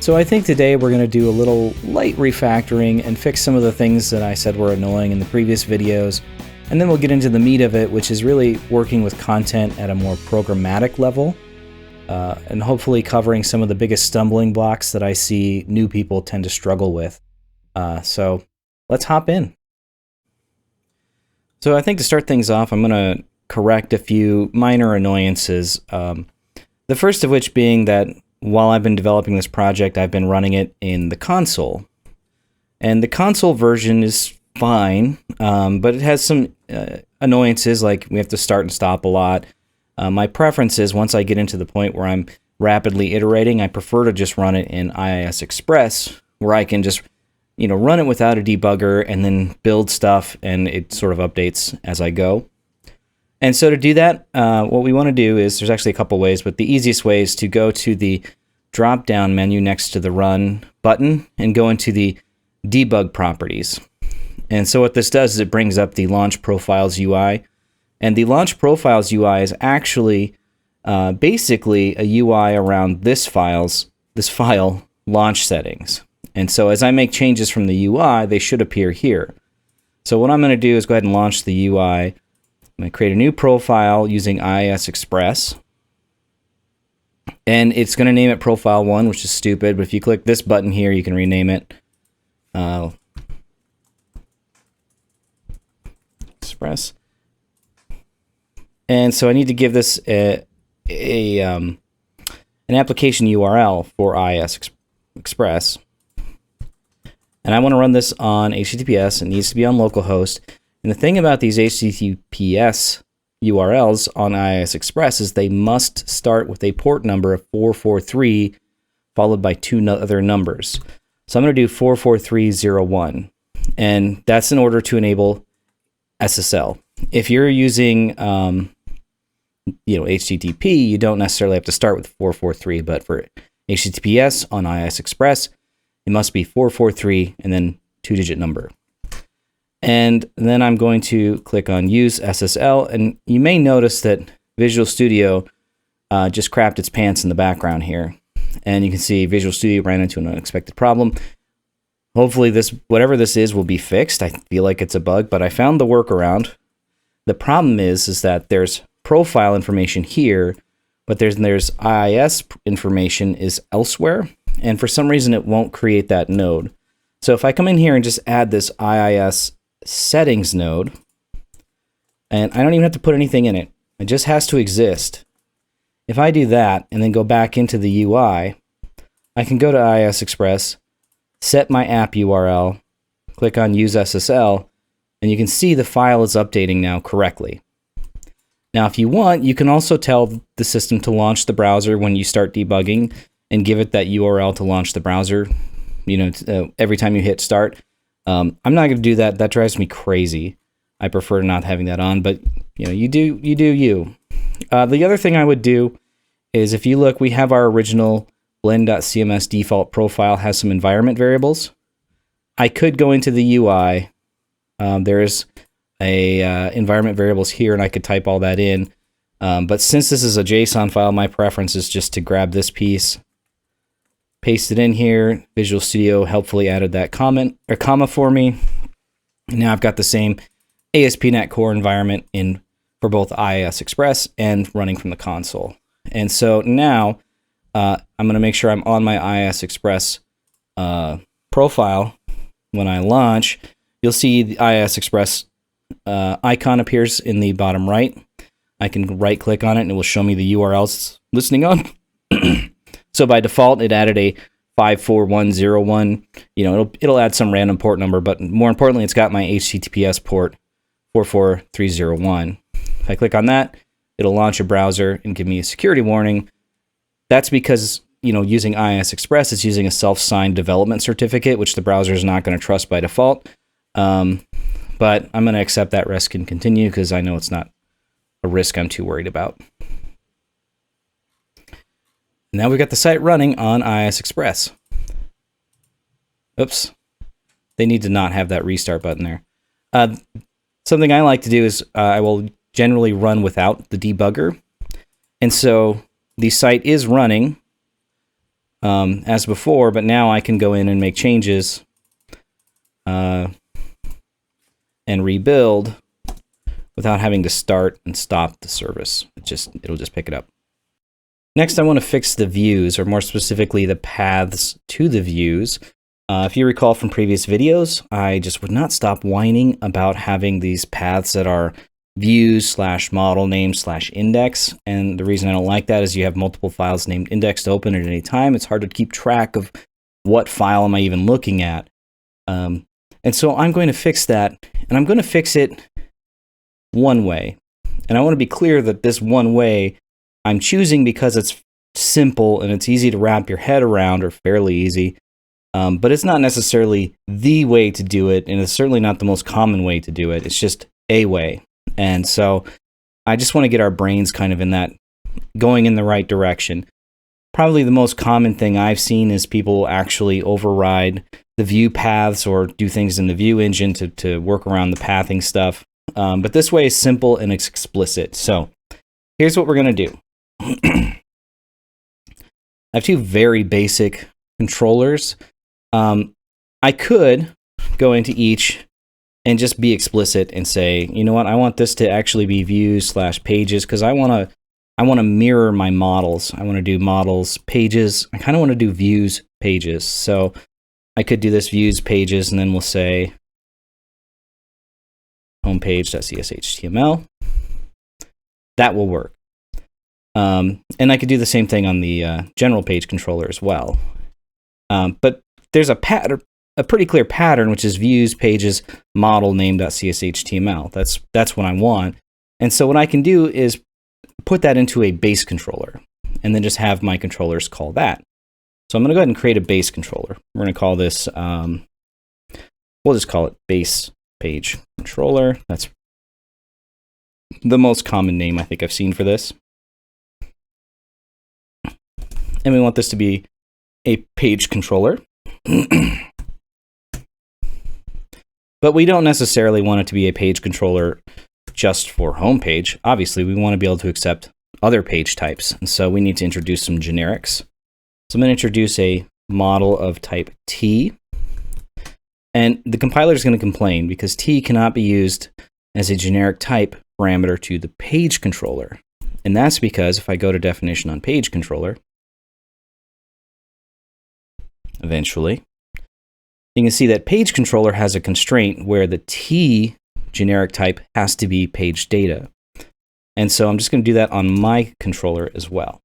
So I think today we're going to do a little light refactoring and fix some of the things that I said were annoying in the previous videos. And then we'll get into the meat of it, which is really working with content at a more programmatic level, and hopefully covering some of the biggest stumbling blocks that I see new people tend to struggle with. So let's hop in. So I think to start things off, I'm going to correct a few minor annoyances. The first of which being that while I've been developing this project, I've been running it in the console. And the console version is fine, but it has some annoyances, like we have to start and stop a lot. My preference is once I get into the point where I'm rapidly iterating, I prefer to just run it in IIS Express, where I can just run it without a debugger and then build stuff, and it sort of updates as I go. And so to do that, what we want to do is, there's actually a couple ways, but the easiest way is to go to the drop-down menu next to the Run button and go into the Debug Properties. And so what this does is it brings up the Launch Profiles UI. And the Launch Profiles UI is actually basically a UI around this file launch settings. And so as I make changes from the UI, they should appear here. So what I'm going to do is go ahead and launch the UI. I'm going to create a new profile using IIS Express. And it's going to name it Profile 1, which is stupid. But if you click this button here, you can rename it Express. And so I need to give this an application URL for IIS Express. And I want to run this on HTTPS. It needs to be on localhost. And the thing about these HTTPS URLs on IIS Express is they must start with a port number of 443 followed by two other numbers. So I'm going to do 44301. And that's in order to enable SSL. If you're using HTTP, you don't necessarily have to start with 443, but for HTTPS on IIS Express, it must be 443 and then two-digit number. And then I'm going to click on Use SSL, and you may notice that Visual Studio just crapped its pants in the background here. And you can see Visual Studio ran into an unexpected problem. Hopefully whatever this is will be fixed. I feel like it's a bug, but I found the workaround. The problem is that there's profile information here, but there's IIS information is elsewhere, and for some reason it won't create that node. So if I come in here and just add this IIS settings node, and I don't even have to put anything in it, it just has to exist. If I do that and then go back into the UI, I can go to IIS Express, set my app URL, click on Use SSL, and you can see the file is updating now correctly. Now, if you want, you can also tell the system to launch the browser when you start debugging and give it that URL to launch the browser, every time you hit start. I'm not going to do that. That drives me crazy. I prefer not having that on, but you do you. The other thing I would do is, if you look, we have our original blend.cms default profile has some environment variables. I could go into the UI. There's environment variables here, and I could type all that in. But since this is a JSON file, my preference is just to grab this piece, paste it in here. Visual Studio helpfully added that comment or comma for me. Now I've got the same ASP.NET Core environment for both IIS Express and running from the console. And so now I'm going to make sure I'm on my IIS Express profile. When I launch, you'll see the IIS Express icon appears in the bottom right. I can right click on it and it will show me the URLs it's listening on. So by default, it added a 54101. It'll add some random port number, but more importantly, it's got my HTTPS port 44301. If I click on that, it'll launch a browser and give me a security warning. That's because, using IIS Express, it's using a self-signed development certificate, which the browser is not going to trust by default. But I'm going to accept that risk and continue because I know it's not a risk I'm too worried about. Now we've got the site running on IIS Express. Oops. They need to not have that restart button there. Something I like to do is I will generally run without the debugger. And so the site is running, as before, but now I can go in and make changes and rebuild without having to start and stop the service. It'll just pick it up. Next, I want to fix the views, or more specifically, the paths to the views. If you recall from previous videos, I just would not stop whining about having these paths that are views / model name / index. And the reason I don't like that is you have multiple files named index to open at any time. It's hard to keep track of what file am I even looking at. And so I'm going to fix that, and I'm going to fix it one way. And I want to be clear that this one way I'm choosing because it's simple and it's easy to wrap your head around, or fairly easy. But it's not necessarily the way to do it, and it's certainly not the most common way to do it. It's just a way. And so I just want to get our brains kind of in that, going in the right direction. Probably the most common thing I've seen is people actually override the view paths or do things in the view engine to work around the pathing stuff. But this way is simple and it's explicit. So here's what we're going to do. I have two very basic controllers. I could go into each and just be explicit and say, you know what, I want this to actually be views / pages, because I want to mirror my models. I want to do models, pages. I kind of want to do views, pages. So I could do this views, pages, and then we'll say homepage.cshtml. That will work. And I could do the same thing on the general page controller as well. But there's a pretty clear pattern, which is views, pages, model name.cshtml. That's what I want. And so what I can do is put that into a base controller and then just have my controllers call that. So I'm going to go ahead and create a base controller. We're going to call this, we'll just call it base page controller. That's the most common name I think I've seen for this. And we want this to be a page controller. But we don't necessarily want it to be a page controller just for homepage. Obviously, we want to be able to accept other page types. And so we need to introduce some generics. So I'm going to introduce a model of type T. And the compiler is going to complain because T cannot be used as a generic type parameter to the page controller. And that's because if I go to definition on page controller, eventually, you can see that page controller has a constraint where the T generic type has to be page data. And so I'm just going to do that on my controller as well.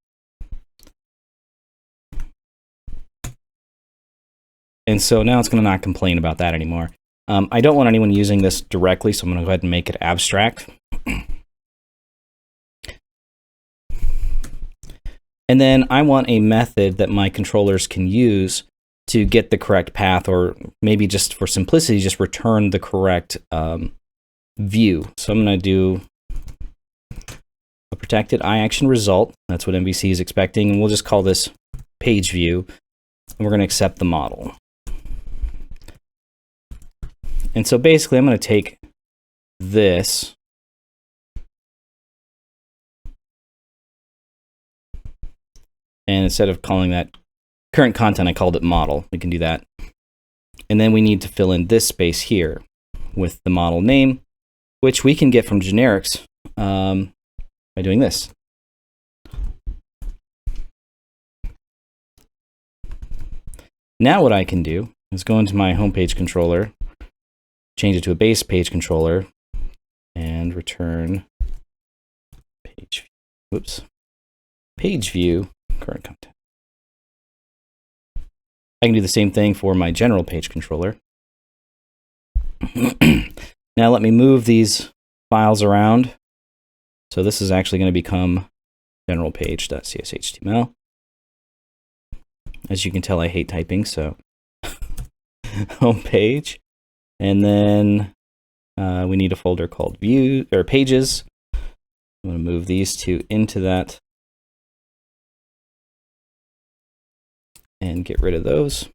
And so now it's going to not complain about that anymore. I don't want anyone using this directly, so I'm going to go ahead and make it abstract. And then I want a method that my controllers can use to get the correct path, or maybe just for simplicity, just return the correct view. So I'm going to do a protected iAction result. That's what MVC is expecting. And we'll just call this page view. And we're going to accept the model. And so basically, I'm going to take this and instead of calling that current content, I called it model. We can do that. And then we need to fill in this space here with the model name, which we can get from generics by doing this. Now what I can do is go into my homepage controller, change it to a base page controller, and return page view current content. I can do the same thing for my general page controller. Now let me move these files around. So this is actually going to become general page.cshtml. As you can tell, I hate typing, so homepage. And then we need a folder called view or pages. I'm going to move these two into that and get rid of those.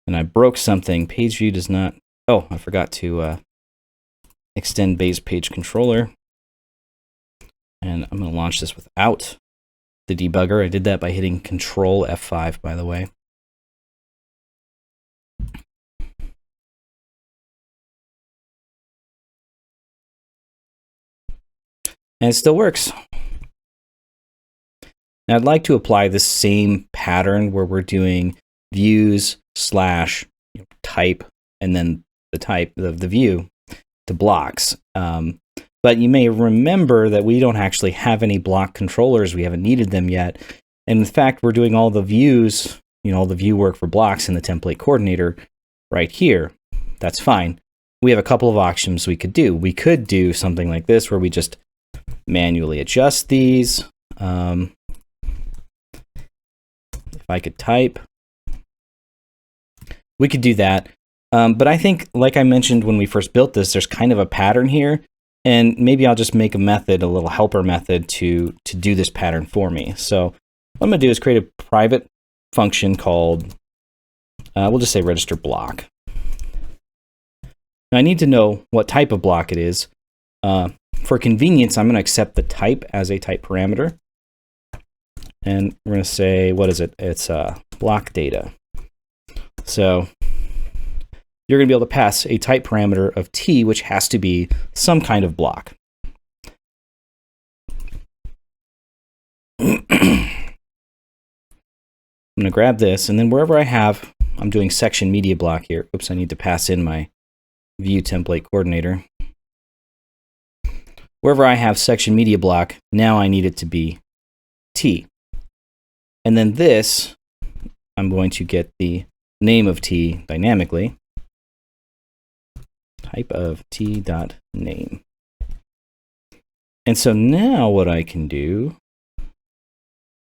And I broke something. Page view does not. Oh, I forgot to extend base page controller. And I'm going to launch this without the debugger. I did that by hitting Control F5, by the way. And it still works. Now I'd like to apply the same pattern where we're doing views slash type and then the type of the view to blocks. But you may remember that we don't actually have any block controllers. We haven't needed them yet. And in fact, we're doing all the views, all the view work for blocks in the template coordinator right here. That's fine. We have a couple of options we could do. We could do something like this where we just manually adjust these. If I could type, we could do that. But I think, like I mentioned when we first built this, there's kind of a pattern here. And maybe I'll just make a method, a little helper method to do this pattern for me. So what I'm going to do is create a private function called, we'll just say register block. Now I need to know what type of block it is. For convenience, I'm going to accept the type as a type parameter. And we're going to say, what is it? It's BlockData. So you're going to be able to pass a type parameter of t, which has to be some kind of block. I'm going to grab this, and then wherever I have, I'm doing section media block here. Oops, I need to pass in my view template coordinator. Wherever I have section media block, now I need it to be t. And then this, I'm going to get the name of t dynamically. Type of t.name. And so now what I can do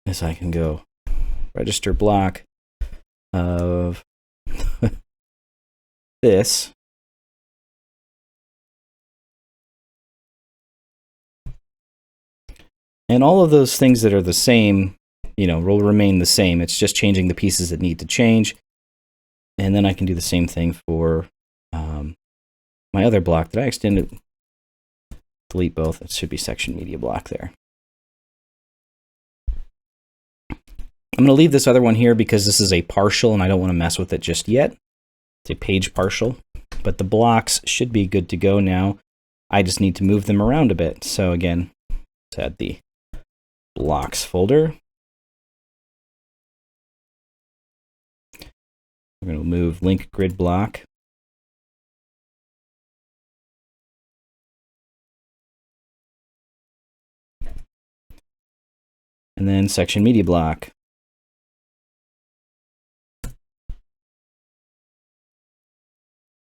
is I can go register block of this. And all of those things that are the same, will remain the same. It's just changing the pieces that need to change. And then I can do the same thing for my other block that I extended. Delete both. It should be section media block there. I'm going to leave this other one here because this is a partial and I don't want to mess with it just yet. It's a page partial, but the blocks should be good to go now. I just need to move them around a bit. So again, let's add the blocks folder. We're going to move link grid block. And then section media block.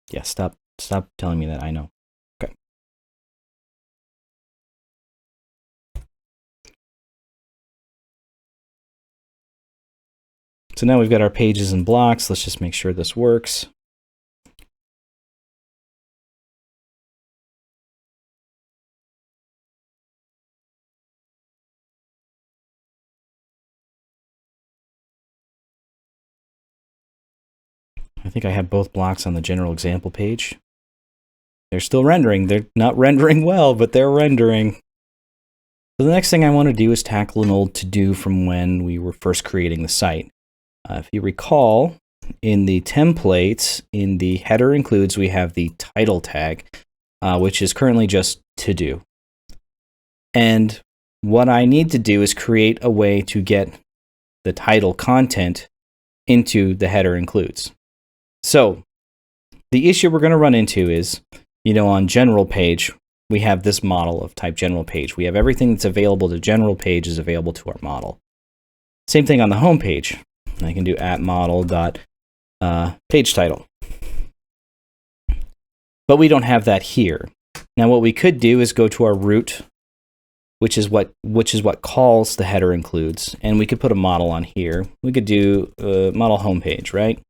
Yeah, stop telling me that. I know. Okay. So now we've got our pages and blocks. Let's just make sure this works. I think I have both blocks on the general example page. They're still rendering. They're not rendering well, but they're rendering. So the next thing I want to do is tackle an old to-do from when we were first creating the site. If you recall, in the templates, in the header includes, we have the title tag, which is currently just to-do. And what I need to do is create a way to get the title content into the header includes. So the issue we're going to run into is, on general page, we have this model of type general page. We have everything that's available to general page is available to our model. Same thing on the home page. I can do @model.page title. But we don't have that here. Now what we could do is go to our root, which is what calls the header includes, and we could put a model on here. We could do model homepage, right?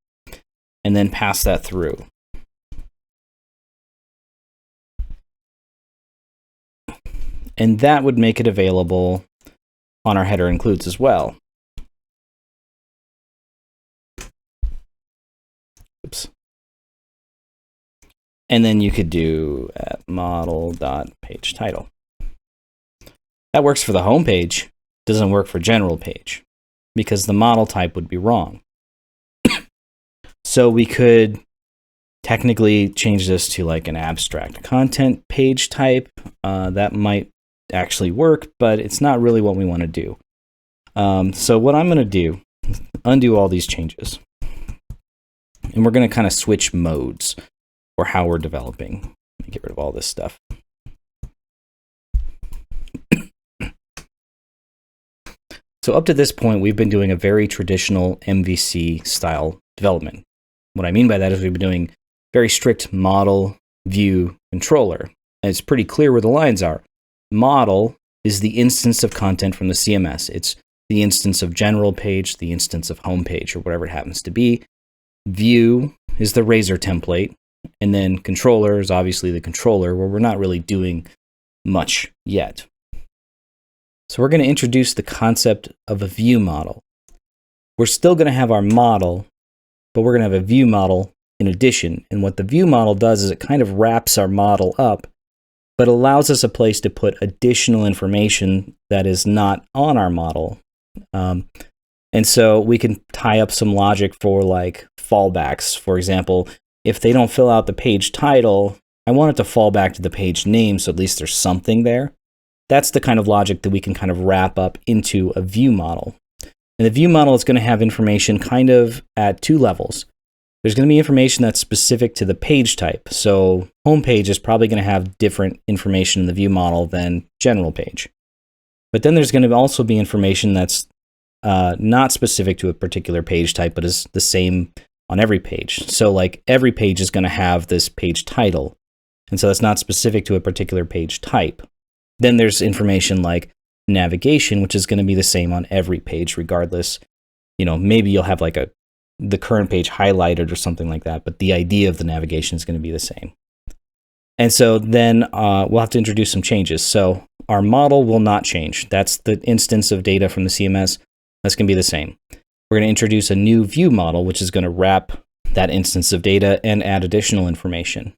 And then pass that through. And that would make it available on our header includes as well. Oops. And then you could do @model.page title. That works for the home page, doesn't work for general page because the model type would be wrong. So we could technically change this to like an abstract content page type. That might actually work, but it's not really what we want to do. So what I'm going to do, undo all these changes. And we're going to kind of switch modes for how we're developing. Let me get rid of all this stuff. So up to this point, we've been doing a very traditional MVC style development. What I mean by that is we've been doing very strict model, view, controller. And it's pretty clear where the lines are. Model is the instance of content from the CMS. It's the instance of general page, the instance of home page, or whatever it happens to be. View is the razor template. And then controller is obviously the controller, where we're not really doing much yet. So we're going to introduce the concept of a view model. We're still going to have our model, but we're going to have a view model in addition. And what the view model does is it kind of wraps our model up, but allows us a place to put additional information that is not on our model. And so we can tie up some logic for like fallbacks. For example, if they don't fill out the page title, I want it to fall back to the page name, so at least there's something there. That's the kind of logic that we can kind of wrap up into a view model. And the view model is going to have information kind of at two levels. There's going to be information that's specific to the page type. So home page is probably going to have different information in the view model than general page. But then there's going to also be information that's not specific to a particular page type, but is the same on every page. So like every page is going to have this page title. And so that's not specific to a particular page type. Then there's information like navigation, which is going to be the same on every page regardless. You know, maybe you'll have like the current page highlighted or something like that, but the idea of the navigation is going to be the same. And so then we'll have to introduce some changes. So our model will not change. That's the instance of data from the CMS. That's going to be the same. We're going to introduce a new view model, which is going to wrap that instance of data and add additional information.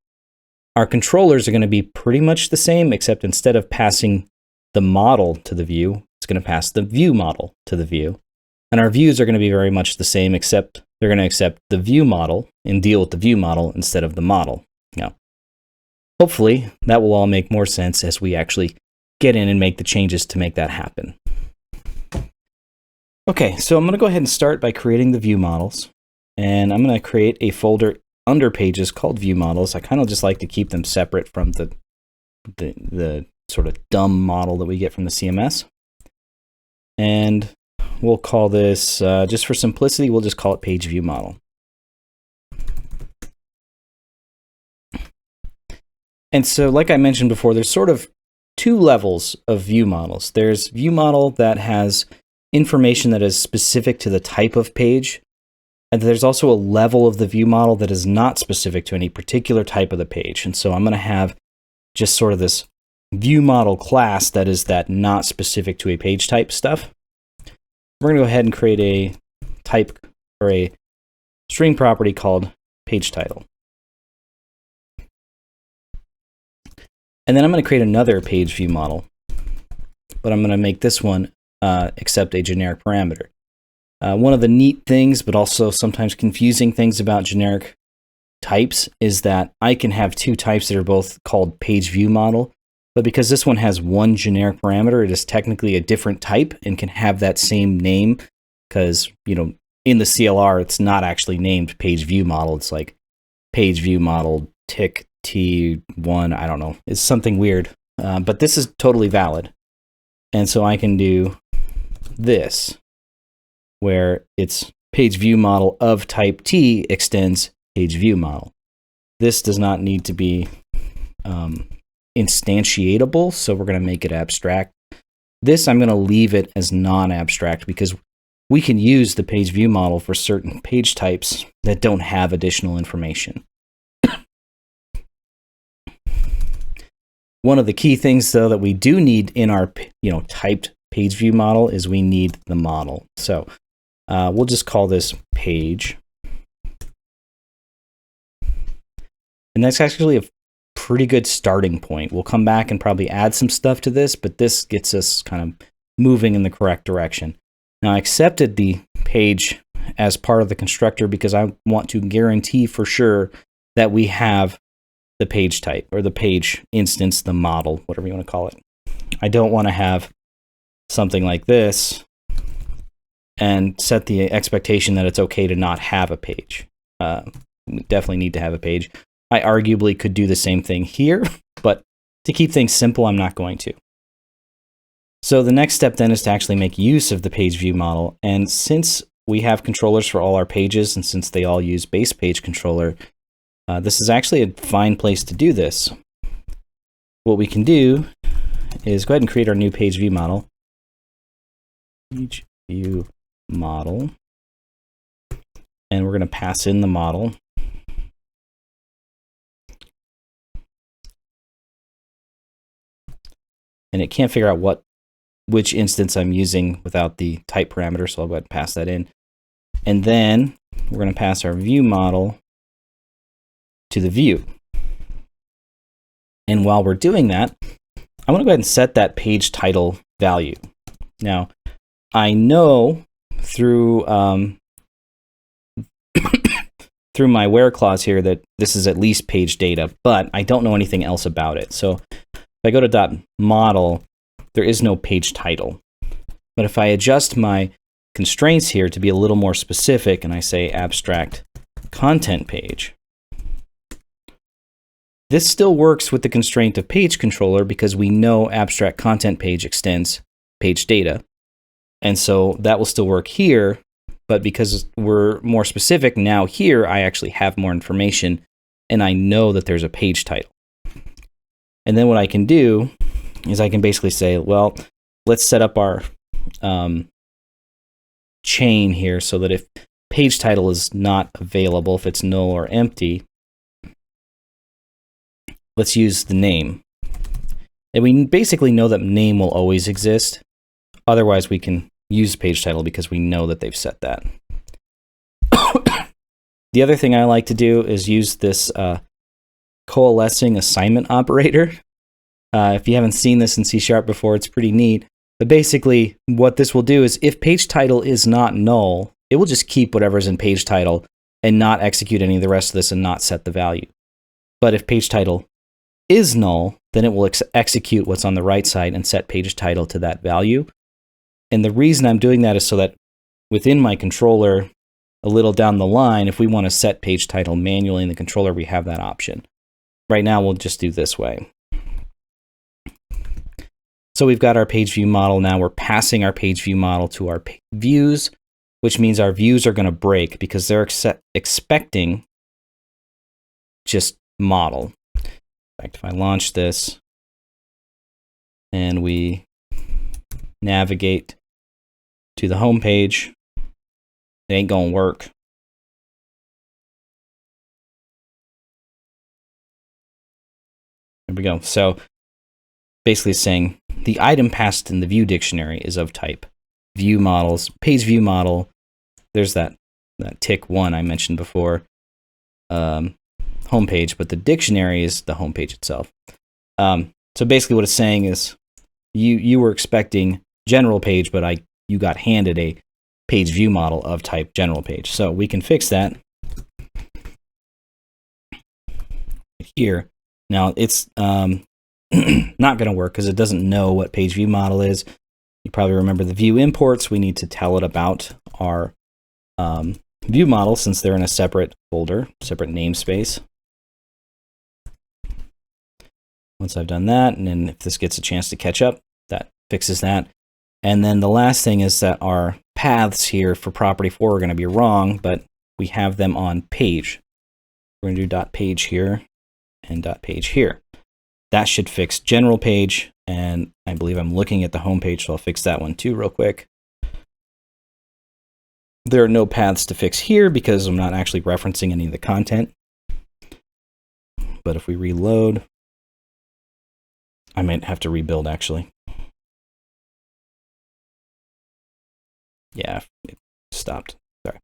Our controllers are going to be pretty much the same, except instead of passing the model to the view, it's going to pass the view model to the view. And our views are going to be very much the same, except they're going to accept the view model and deal with the view model instead of the model. Now, hopefully, that will all make more sense as we actually get in and make the changes to make that happen. Okay, so I'm going to go ahead and start by creating the view models. And I'm going to create a folder under pages called view models. I kind of just like to keep them separate from the sort of dumb model that we get from the CMS. And we'll call this, just for simplicity, we'll just call it page view model. And so like I mentioned before, there's sort of two levels of view models. There's view model that has information that is specific to the type of page. And there's also a level of the view model that is not specific to any particular type of the page. And so I'm going to have just sort of this view model class that is that not specific to a page type stuff. We're going to go ahead and create a type or a string property called page title. And then I'm going to create another page view model, but I'm going to make this one accept a generic parameter. One of the neat things, but also sometimes confusing things about generic types is that I can have two types that are both called page view model, but because this one has one generic parameter, it is technically a different type and can have that same name because, you know, in the CLR, it's not actually named page view model. It's like page view model tick T1, I don't know. It's something weird, but this is totally valid. And so I can do this, where it's page view model of type T extends page view model. This does not need to be instantiatable, so we're going to make it abstract. This I'm going to leave it as non-abstract because we can use the page view model for certain page types that don't have additional information. One of the key things, though, that we do need in our typed page view model is we need the model. So we'll just call this page. And that's actually a pretty good starting point. We'll come back and probably add some stuff to this, but this gets us kind of moving in the correct direction. Now, I accepted the page as part of the constructor because I want to guarantee for sure that we have the page type or the page instance, the model, whatever you want to call it. I don't want to have something like this and set the expectation that it's okay to not have a page. We definitely need to have a page. I arguably could do the same thing here, but to keep things simple, I'm not going to. So the next step then is to actually make use of the page view model. And since we have controllers for all our pages, and since they all use base page controller, this is actually a fine place to do this. What we can do is go ahead and create our new page view model. Page view model. And we're going to pass in the model. And it can't figure out which instance I'm using without the type parameter, so I'll go ahead and pass that in. And then we're going to pass our view model to the view. And while we're doing that, I want to go ahead and set that page title value. Now, I know through through my where clause here that this is at least page data, but I don't know anything else about it. So if I go to .model, there is no page title. But if I adjust my constraints here to be a little more specific and I say abstract content page, this still works with the constraint of page controller because we know abstract content page extends page data. And so that will still work here, but because we're more specific now here, I actually have more information and I know that there's a page title. And then what I can do is I can basically say, well, let's set up our chain here so that if page title is not available, if it's null or empty, let's use the name. And we basically know that name will always exist. Otherwise, we can use page title because we know that they've set that. The other thing I like to do is use this coalescing assignment operator. If you haven't seen this in C# before, it's pretty neat. But basically, what this will do is if page title is not null, it will just keep whatever's in page title and not execute any of the rest of this and not set the value. But if page title is null, then it will execute what's on the right side and set page title to that value. And the reason I'm doing that is so that within my controller, a little down the line, if we want to set page title manually in the controller, we have that option. Right now, we'll just do this way. So we've got our page view model. Now we're passing our page view model to our views, which means our views are going to break because they're expecting just model. In fact, if I launch this and we navigate to the home page, it ain't going to work. There we go. So basically saying the item passed in the view dictionary is of type view models, page view model. There's that tick 1 I mentioned before, homepage, but the dictionary is the homepage itself. So basically what it's saying is you were expecting general page, but you got handed a page view model of type general page. So we can fix that here. Now it's not going to work because it doesn't know what page view model is. You probably remember the view imports. We need to tell it about our view model since they're in a separate folder, separate namespace. Once I've done that, and then if this gets a chance to catch up, that fixes that. And then the last thing is that our paths here for property 4 are going to be wrong, but we have them on page. We're going to do .page here and .page here. That should fix general page, and I believe I'm looking at the home page, so I'll fix that one too real quick. There are no paths to fix here because I'm not actually referencing any of the content. But if we reload, I might have to rebuild actually. Yeah, it stopped. Sorry.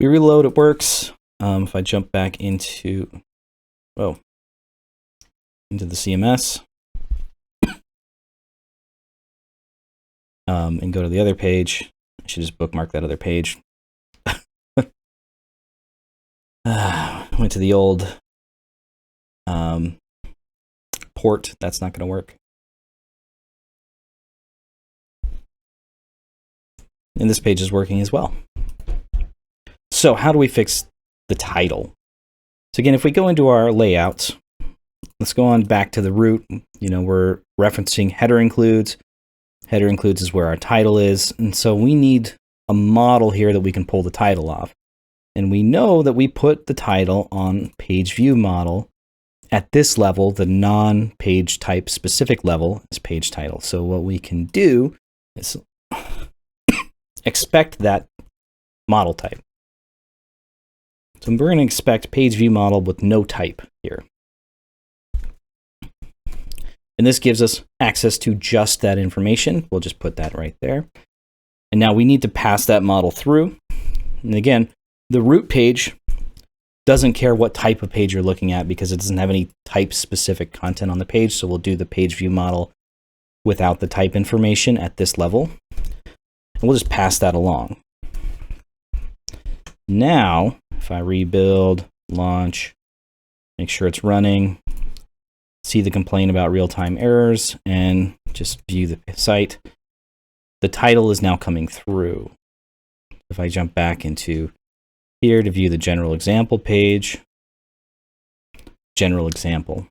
we reload, it works. If I jump back into the CMS and go to the other page, I should just bookmark that other page. Went to the old port. That's not going to work. And this page is working as well. So how do we fix the title? So again, if we go into our layouts, let's go on back to the root. You know, we're referencing header includes. Header includes is where our title is. And so we need a model here that we can pull the title off. And we know that we put the title on page view model at this level. The non-page type specific level is page title. So what we can do is expect that model type. So we're going to expect page view model with no type here. And this gives us access to just that information. We'll just put that right there. And now we need to pass that model through. And again, the root page doesn't care what type of page you're looking at because it doesn't have any type specific content on the page. So we'll do the page view model without the type information at this level. And we'll just pass that along. Now, if I rebuild, launch, make sure it's running, see the complaint about real-time errors, and just view the site, the title is now coming through. If I jump back into here to view the general example page, general example.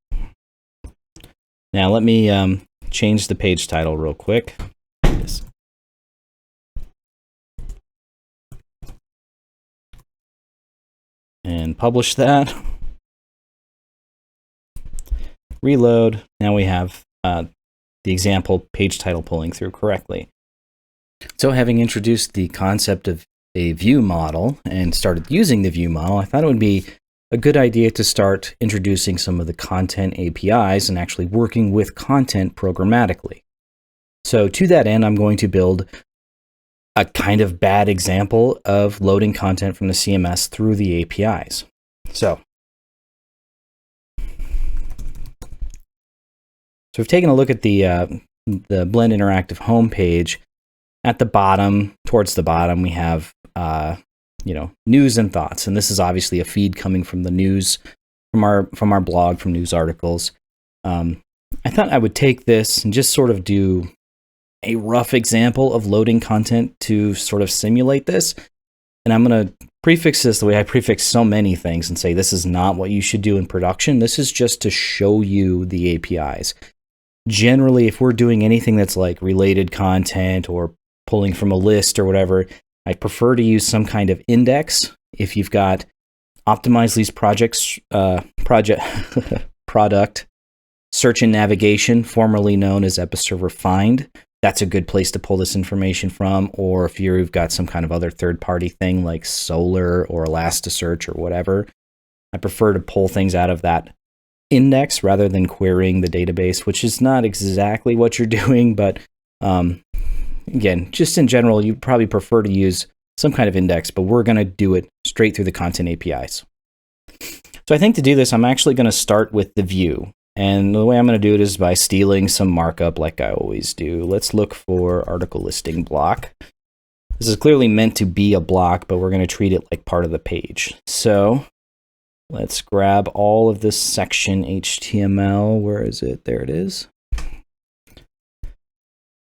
Now let me change the page title real quick. And publish that. Reload. Now we have the example page title pulling through correctly. So having introduced the concept of a view model and started using the view model, I thought it would be a good idea to start introducing some of the content APIs and actually working with content programmatically. So to that end, I'm going to build a kind of bad example of loading content from the CMS through the APIs. So we've taken a look at the Blend Interactive homepage. At the bottom, towards the bottom, we have news and thoughts, and this is obviously a feed coming from the news, from our blog, from news articles. I thought I would take this and just sort of do a rough example of loading content to sort of simulate this. And I'm going to prefix this the way I prefix so many things and say this is not what you should do in production. This is just to show you the APIs. Generally, if we're doing anything that's like related content or pulling from a list or whatever, I prefer to use some kind of index. If you've got Optimizely's product search and navigation, formerly known as Episerver Find, that's a good place to pull this information from. Or if you've got some kind of other third-party thing like Solar or Elasticsearch or whatever, I prefer to pull things out of that index rather than querying the database, which is not exactly what you're doing. But again, just in general, you probably prefer to use some kind of index, but we're going to do it straight through the content APIs. So I think to do this, I'm actually going to start with the view. And the way I'm going to do it is by stealing some markup like I always do. Let's look for article listing block. This is clearly meant to be a block, but we're going to treat it like part of the page. So let's grab all of this section HTML. Where is it? There it is.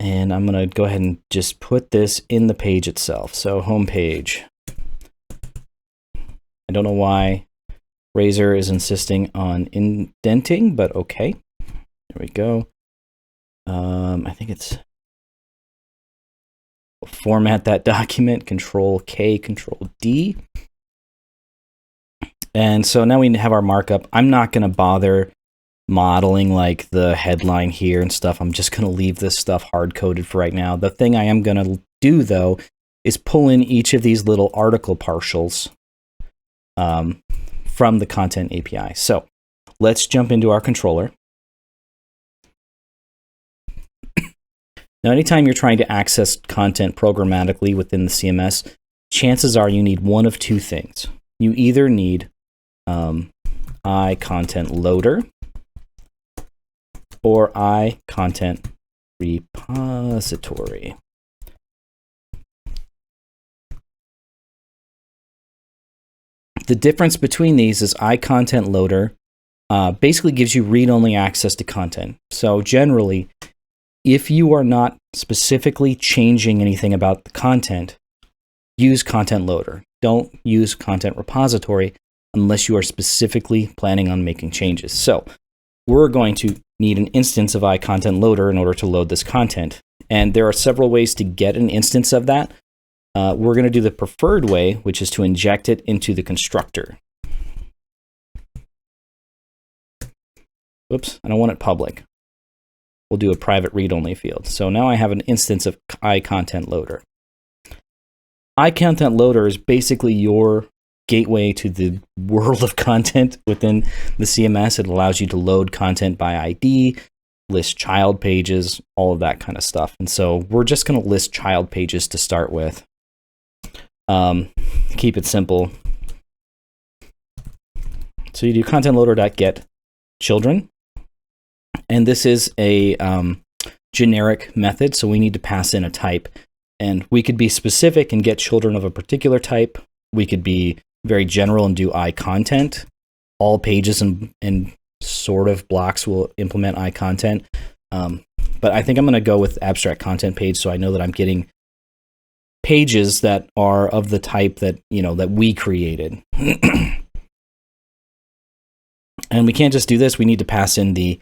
And I'm going to go ahead and just put this in the page itself. So home page. I don't know why Razor is insisting on indenting, but okay. There we go. I think it's format that document, Control K, Control D. And so now we have our markup. I'm not going to bother modeling like the headline here and stuff. I'm just going to leave this stuff hard-coded for right now. The thing I am going to do, though, is pull in each of these little article partials from the content API. So let's jump into our controller. Now, anytime you're trying to access content programmatically within the CMS, chances are you need one of two things. You either need IContentLoader or IContentRepository. The difference between these is IContentLoader basically gives you read-only access to content. So generally, if you are not specifically changing anything about the content, use Content Loader. Don't use Content Repository unless you are specifically planning on making changes. So we're going to need an instance of IContentLoader in order to load this content. And there are several ways to get an instance of that. We're going to do the preferred way, which is to inject it into the constructor. Oops, I don't want it public. We'll do a private read-only field. So now I have an instance of IContentLoader. IContentLoader is basically your gateway to the world of content within the CMS. It allows you to load content by ID, list child pages, all of that kind of stuff. And so we're just going to list child pages to start with. Keep it simple. So you do contentloader.get children. And this is a generic method, so we need to pass in a type. And we could be specific and get children of a particular type. We could be very general and do IContent. All pages and sort of blocks will implement IContent. But I think I'm going to go with abstract content page, so I know that I'm getting pages that are of the type that, that we created. And we can't just do this. We need to pass in the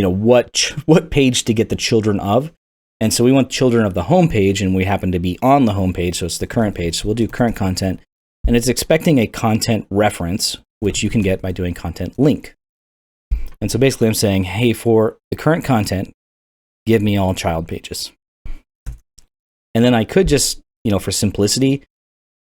what page to get the children of. And so we want children of the home page, and we happen to be on the home page, so it's the current page. So we'll do current content, and it's expecting a content reference, which you can get by doing content link. And so basically I'm saying, hey, for the current content, give me all child pages. And then I could just, for simplicity,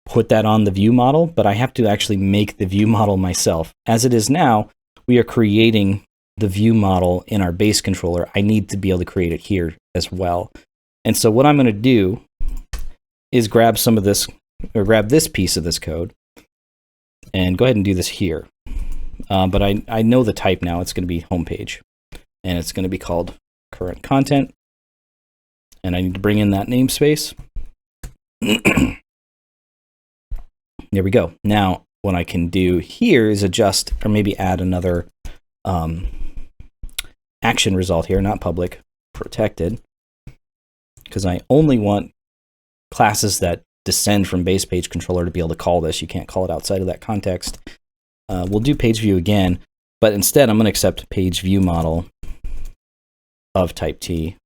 put that on the view model, but I have to actually make the view model myself. As it is now, we are creating the view model in our base controller. I need to be able to create it here as well. And so what I'm going to do is grab some of this, or grab this piece of this code, and go ahead and do this here. But I know the type now. It's going to be homepage, and it's going to be called current content. And I need to bring in that namespace. There we go. Now, what I can do here is adjust, or maybe add another action result here, not public, protected, because I only want classes that descend from base page controller to be able to call this. You can't call it outside of that context. We'll do page view again, but instead I'm going to accept page view model of type T.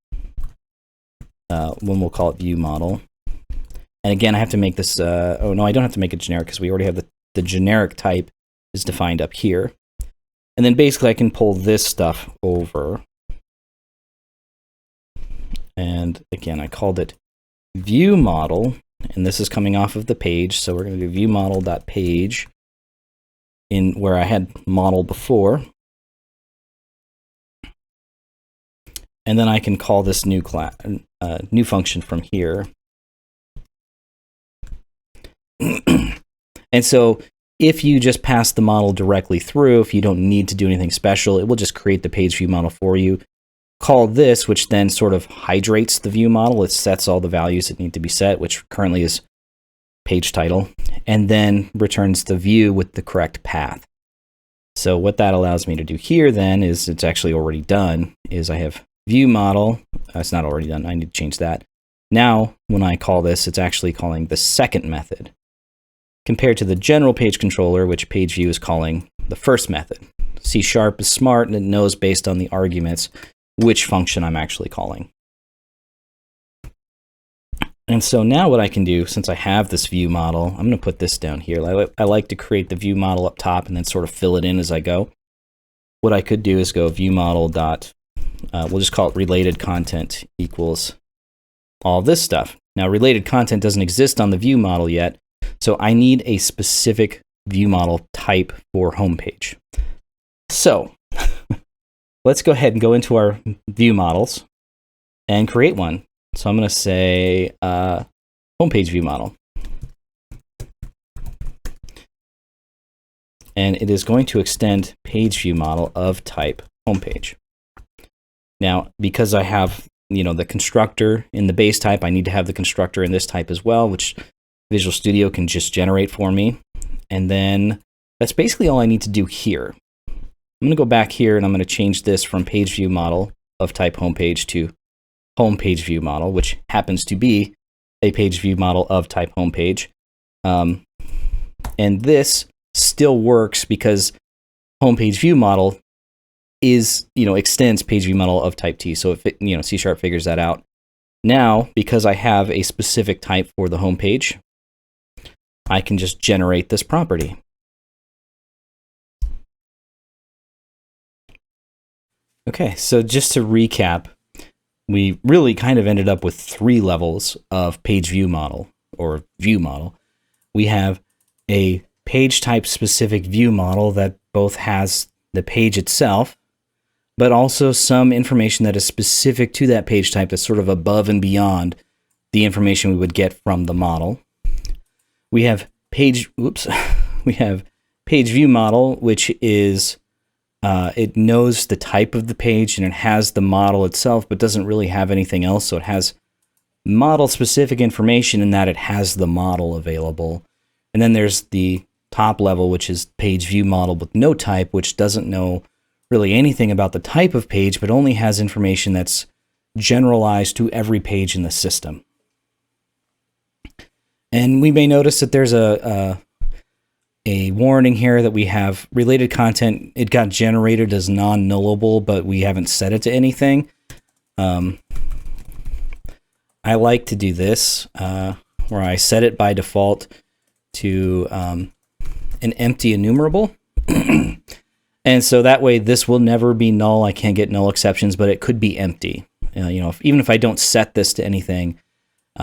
When we'll call it view model. And again, I have to make this, oh no, I don't have to make it generic because we already have the generic type is defined up here. And then basically I can pull this stuff over. And again, I called it view model, and this is coming off of the page. So we're going to do view model.page in where I had model before. And then I can call this new class, new function from here. And so if you just pass the model directly through, if you don't need to do anything special, it will just create the page view model for you. Call this, which then sort of hydrates the view model. It sets all the values that need to be set, which currently is page title, and then returns the view with the correct path. So what that allows me to do here then is, it's actually already done, is I have view model. It's not already done. I need to change that. Now, when I call this, it's actually calling the second method, compared to the general page controller, which page view is calling the first method. C# is smart, and it knows based on the arguments which function I'm actually calling. And so now what I can do, since I have this view model, I'm going to put this down here. I like to create the view model up top and then sort of fill it in as I go. What I could do is go view model dot, we'll just call it related content equals all this stuff. Now, related content doesn't exist on the view model yet, so I need a specific view model type for homepage. So let's go ahead and go into our view models and create one. So I'm going to say homepage view model. And it is going to extend page view model of type homepage. Now, because I have the constructor in the base type, I need to have the constructor in this type as well, which Visual Studio can just generate for me. And then that's basically all I need to do here. I'm going to go back here and I'm going to change this from page view model of type homepage to home page view model, which happens to be a page view model of type homepage. And this still works because home page view model is, extends page view model of type T. So if it, C# figures that out. Now, because I have a specific type for the home page, I can just generate this property. Okay, so just to recap, we really kind of ended up with 3 levels of page view model or view model. We have a page type specific view model that both has the page itself, but also some information that is specific to that page type that's sort of above and beyond the information we would get from the model. We have page view model, which is it knows the type of the page and it has the model itself, but doesn't really have anything else. So it has model specific information in that it has the model available. And then there's the top level, which is page view model with no type, which doesn't know really anything about the type of page, but only has information that's generalized to every page in the system. And we may notice that there's a warning here that we have related content. It got generated as non-nullable, but we haven't set it to anything. I like to do this, where I set it by default to an empty enumerable. And so that way this will never be null. I can't get null exceptions, but it could be empty. Even if I don't set this to anything,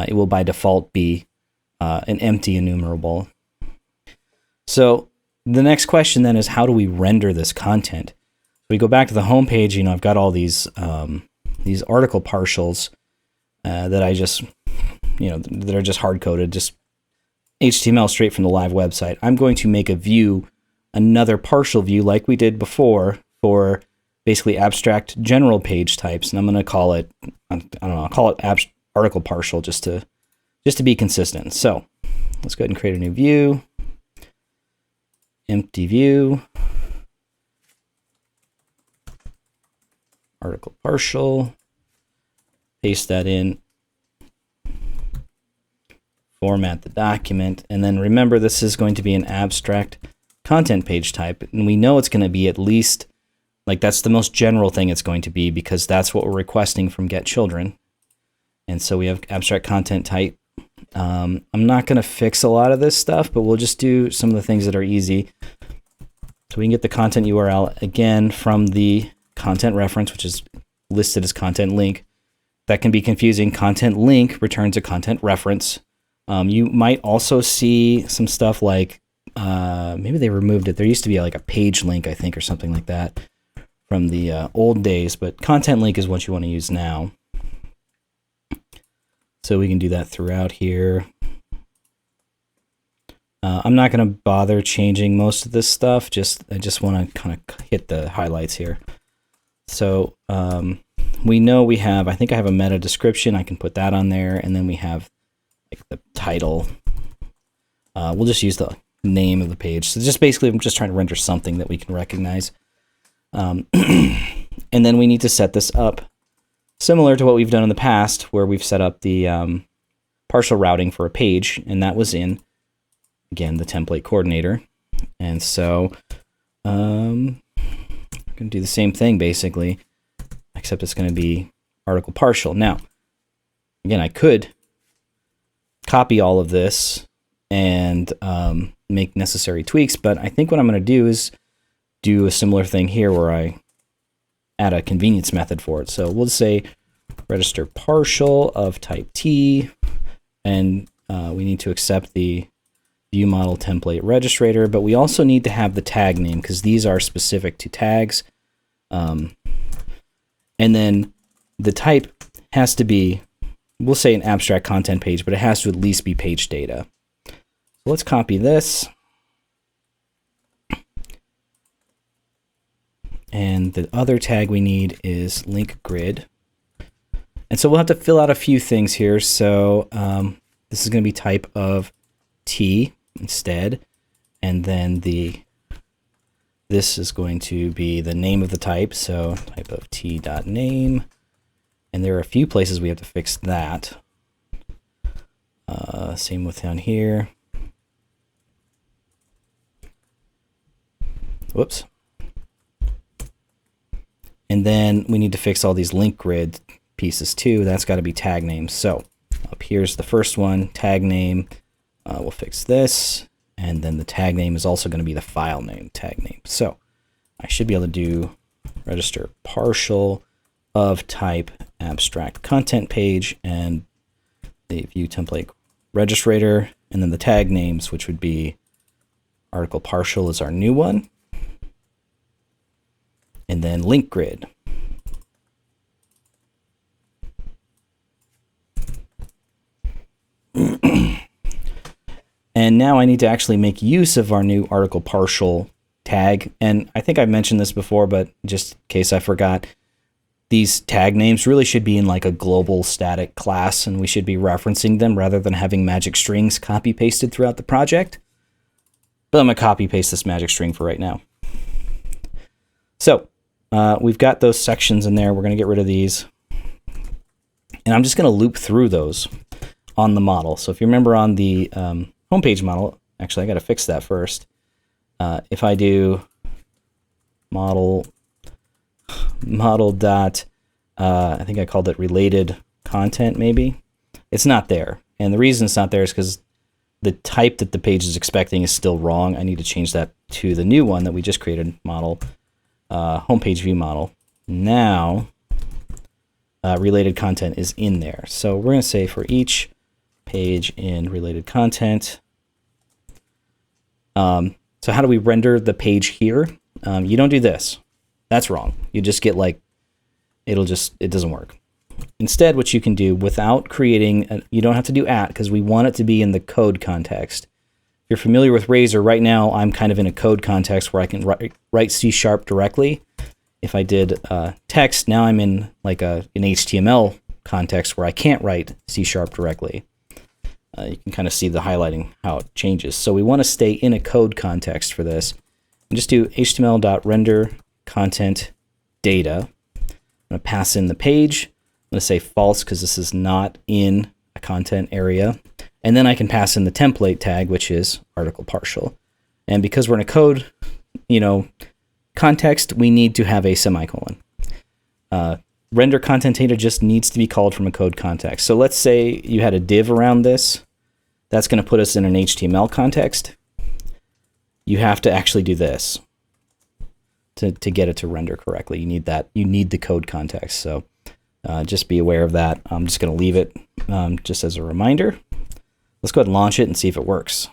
it will by default be an empty enumerable. So the next question then is, how do we render this content? So we go back to the home page. I've got all these article partials that I just, that are just hard coded, just HTML straight from the live website. I'm going to make a view, another partial view like we did before for basically abstract general page types, and I'm going to call it, I'll call it article partial just to be consistent. So let's go ahead and create a new view, empty view, article partial, paste that in, format the document, and then remember this is going to be an abstract content page type, and we know it's going to be at least, that's the most general thing it's going to be because that's what we're requesting from getChildren. And so we have abstract content type. I'm not going to fix a lot of this stuff, but we'll just do some of the things that are easy. So we can get the content URL again from the content reference, which is listed as content link. That can be confusing. Content link returns a content reference. You might also see some stuff like, maybe they removed it. There used to be like a page link, I think, or something like that from the old days, but content link is what you want to use now. So we can do that throughout here. I'm not going to bother changing most of this stuff. I just want to kind of hit the highlights here. So we know we have, I think I have a meta description. I can put that on there. And then we have the title. We'll just use the name of the page. So just basically, I'm just trying to render something that we can recognize. And then we need to set this up similar to what we've done in the past, where we've set up the partial routing for a page, and that was in, again, the template coordinator. And so I'm going to do the same thing, basically, except it's going to be article partial. Now, again, I could copy all of this and make necessary tweaks, but I think what I'm going to do is do a similar thing here where I add a convenience method for it. So we'll say register partial of type T, and we need to accept the view model template registrator, but we also need to have the tag name because these are specific to tags. And then the type has to be we'll say an abstract content page, but it has to at least be page data. So let's copy this. And the other tag we need is link grid. And so we'll have to fill out a few things here. So this is going to be type of T instead. And then this is going to be the name of the type. So type of T.name. And there are a few places we have to fix that. Same with down here. Whoops. And then we need to fix all these link grid pieces too. That's got to be tag names. So up here's the first one, tag name. We'll fix this. And then the tag name is also going to be the file name, tag name. So I should be able to do register partial of type abstract content page and the view template registrator, and then the tag names, which would be article partial is our new one. And then link grid. And now I need to actually make use of our new article partial tag. And I think I mentioned this before, but just in case I forgot, these tag names really should be in like a global static class, and we should be referencing them rather than having magic strings copy pasted throughout the project. But I'm going to copy paste this magic string for right now. So we've got those sections in there. We're going to get rid of these. And I'm just going to loop through those on the model. So if you remember on the homepage model, actually I got to fix that first. If I do model dot, I think I called it related content maybe, it's not there. And the reason it's not there is because the type that the page is expecting is still wrong. I need to change that to the new one that we just created, model, homepage view model. Now, related content is in there. So we're going to say for each page in related content. So how do we render the page here? You don't do this. That's wrong. You just get like, it doesn't work. Instead, what you can do without creating, you don't have to do @ because we want it to be in the code context. If you're familiar with Razor, right now I'm kind of in a code context where I can write C# directly. If I did text, now I'm in like an HTML context where I can't write C# directly. You can kind of see the highlighting, how it changes. So we want to stay in a code context for this. And just do html.render content data. I'm going to pass in the page. I'm going to say false because this is not in a content area. And then I can pass in the template tag, which is article partial. And because we're in a code, context, we need to have a semicolon. Render content data just needs to be called from a code context. So let's say you had a div around this. That's going to put us in an HTML context. You have to actually do this to get it to render correctly. You need that. You need the code context. So just be aware of that. I'm just going to leave it just as a reminder. Let's go ahead and launch it and see if it works.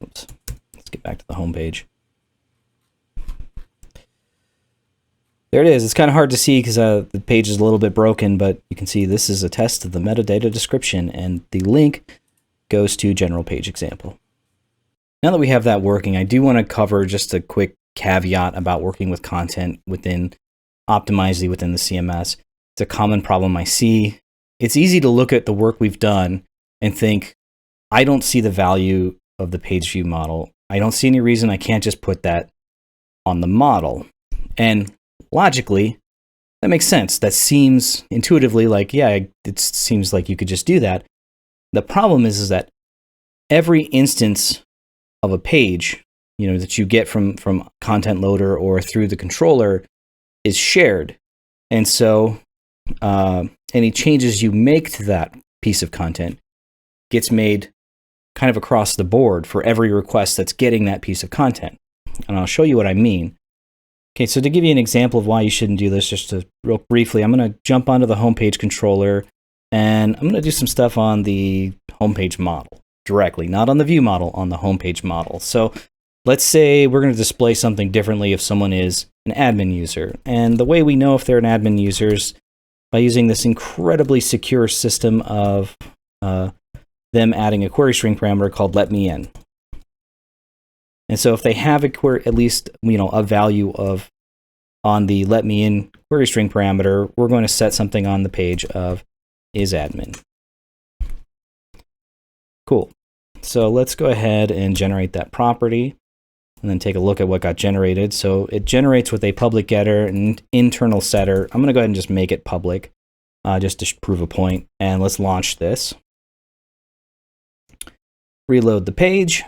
Oops. Let's get back to the home page. There it is. It's kind of hard to see because the page is a little bit broken, but you can see this is a test of the metadata description, and the link goes to general page example. Now that we have that working, I do want to cover just a quick caveat about working with content within Optimizely within the CMS. It's a common problem I see. It's easy to look at the work we've done and think, I don't see the value of the page view model. I don't see any reason I can't just put that on the model. And logically, that makes sense. That seems intuitively like, yeah, it seems like you could just do that. The problem is that every instance of a page, that you get from ContentLoader or through the controller is shared. And so any changes you make to that piece of content gets made kind of across the board for every request that's getting that piece of content. And I'll show you what I mean. Okay, so to give you an example of why you shouldn't do this, just to real briefly, I'm going to jump onto the homepage controller, and I'm going to do some stuff on the homepage model directly, not on the view model, on the homepage model. So let's say we're going to display something differently if someone is an admin user. And the way we know if they're an admin user is by using this incredibly secure system of them adding a query string parameter called let me in. And so if they have a query, at least a value of on the let me in query string parameter, we're going to set something on the page of is admin. Cool. So let's go ahead and generate that property and then take a look at what got generated. So it generates with a public getter and internal setter. I'm going to go ahead and just make it public just to prove a point. And let's launch this. Reload the page.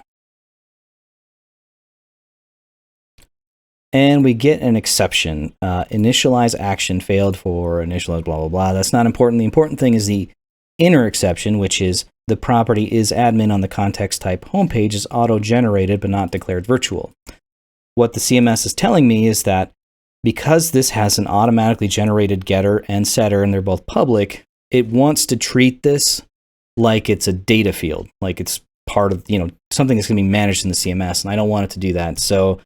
And we get an exception. Initialize action failed for initialize blah, blah, blah. That's not important. The important thing is the inner exception, which is the property is admin on the context type homepage is auto-generated but not declared virtual. What the CMS is telling me is that because this has an automatically generated getter and setter and they're both public, it wants to treat this like it's a data field, like it's part of something that's going to be managed in the CMS, and I don't want it to do that. So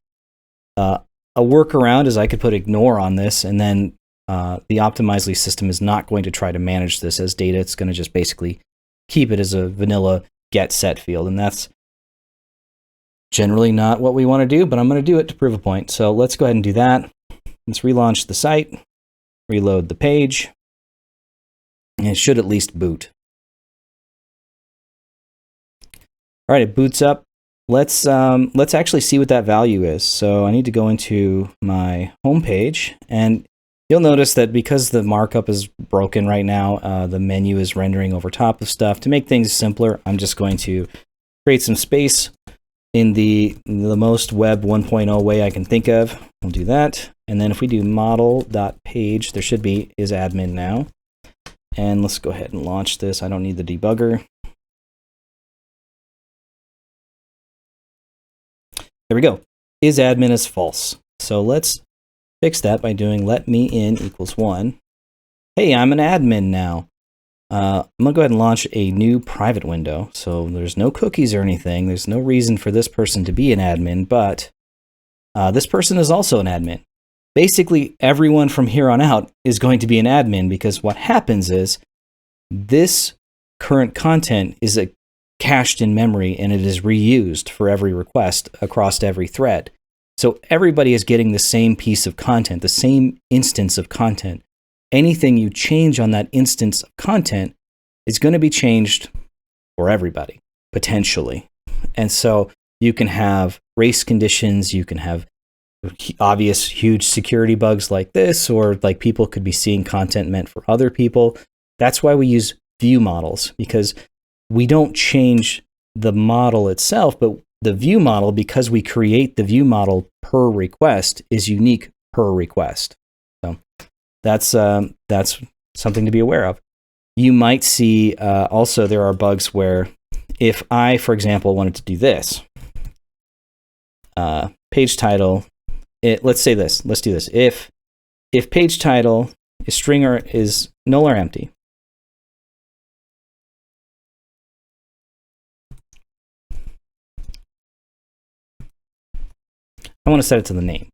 a workaround is I could put ignore on this, and then the Optimizely system is not going to try to manage this as data. It's going to just basically keep it as a vanilla get set field, and that's generally not what we want to do, but I'm going to do it to prove a point. So let's go ahead and do that. Let's relaunch the site, reload the page, and it should at least boot. All right, it boots up. Let's actually see what that value is. So I need to go into my home page, and you'll notice that because the markup is broken right now, the menu is rendering over top of stuff. To make things simpler, I'm just going to create some space in the most web 1.0 way I can think of. We'll do that. And then if we do model.page, there should be is admin now. And let's go ahead and launch this. I don't need the debugger. There we go. Is admin is false. So let's fix that by doing let me in equals 1. Hey, I'm an admin now. I'm going to go ahead and launch a new private window. So there's no cookies or anything. There's no reason for this person to be an admin, but this person is also an admin. Basically, everyone from here on out is going to be an admin, because what happens is this current content is cached in memory and it is reused for every request across every thread. So everybody is getting the same piece of content, the same instance of content. Anything you change on that instance of content is going to be changed for everybody, potentially. And so you can have race conditions, you can have obvious huge security bugs like this, or like people could be seeing content meant for other people. That's why we use view models, because we don't change the model itself, but the view model, because we create the view model per request, is unique per request. So that's something to be aware of. You might see also there are bugs where if I, for example, wanted to do this, page title, let's say this, let's do this. If page title is string or is null or empty, I want to set it to the name.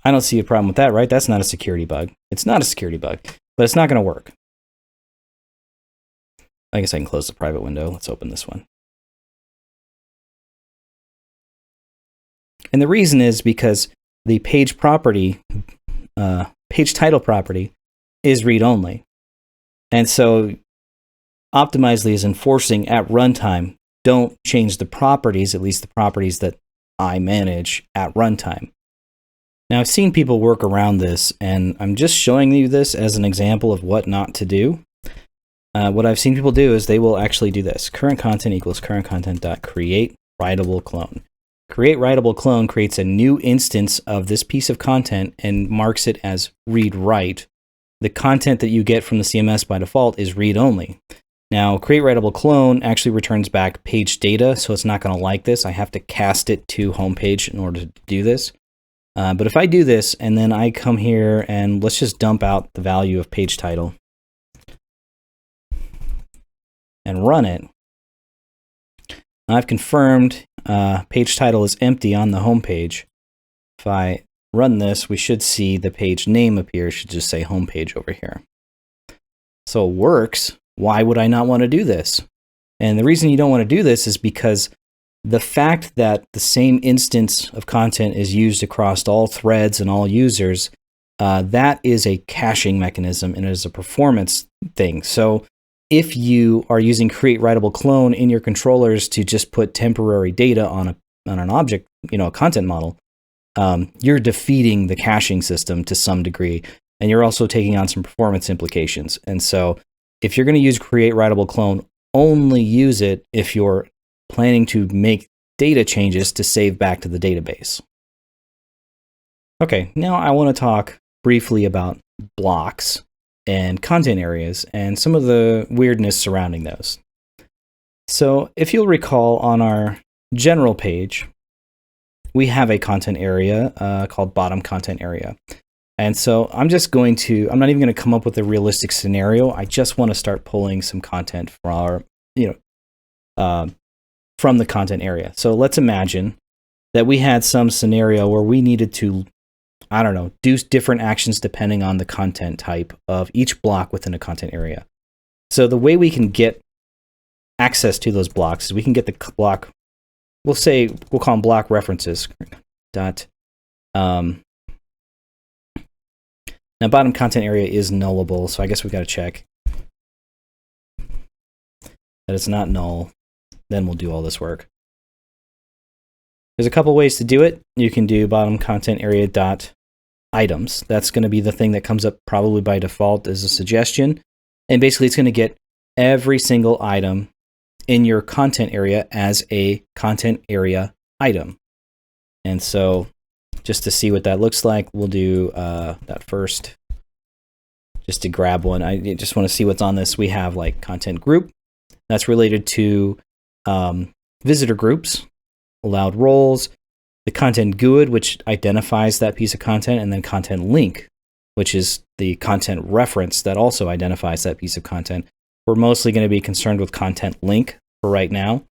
I don't see a problem with that, right? That's not a security bug. It's not a security bug, but it's not going to work. I guess I can close the private window. Let's open this one. And the reason is because the page property, page title property, is read-only. And so Optimizely is enforcing at runtime, don't change the properties, at least the properties that I manage at runtime. Now, I've seen people work around this, and I'm just showing you this as an example of what not to do. What I've seen people do is they will actually do this. Current content equals current content.CreateWritableClone. CreateWritableClone creates a new instance of this piece of content and marks it as read-write. The content that you get from the CMS by default is read-only. Now, CreateWritableClone actually returns back page data, so it's not going to like this. I have to cast it to homepage in order to do this. But if I do this, and then I come here, and let's just dump out the value of page title and run it, I've confirmed page title is empty on the home page. If I run this, we should see the page name appear. It should just say home page over here. So it works. Why would I not want to do this? And the reason you don't want to do this is because the fact that the same instance of content is used across all threads and all users, that is a caching mechanism and it is a performance thing. So if you are using CreateWritableClone in your controllers to just put temporary data on an object, a content model, you're defeating the caching system to some degree, and you're also taking on some performance implications. And so if you're going to use CreateWritableClone, only use it if you're planning to make data changes to save back to the database. Okay, now I want to talk briefly about blocks and content areas and some of the weirdness surrounding those. So if you'll recall, on our general page, we have a content area called bottom content area. And so I'm not even going to come up with a realistic scenario. I just want to start pulling some content from from the content area. So let's imagine that we had some scenario where we needed to, do different actions depending on the content type of each block within a content area. So the way we can get access to those blocks is we can get the block, we'll call them block references. Now bottom content area is nullable, so I guess we've got to check that it's not null. Then we'll do all this work. There's a couple ways to do it. You can do bottom content area dot items. That's going to be the thing that comes up probably by default as a suggestion. And basically it's going to get every single item in your content area as a content area item. And so just to see what that looks like, we'll do that first. Just to grab one, I just want to see what's on this. We have like content group. That's related to visitor groups, allowed roles, the content GUID, which identifies that piece of content, and then content link, which is the content reference that also identifies that piece of content. We're mostly going to be concerned with content link for right now.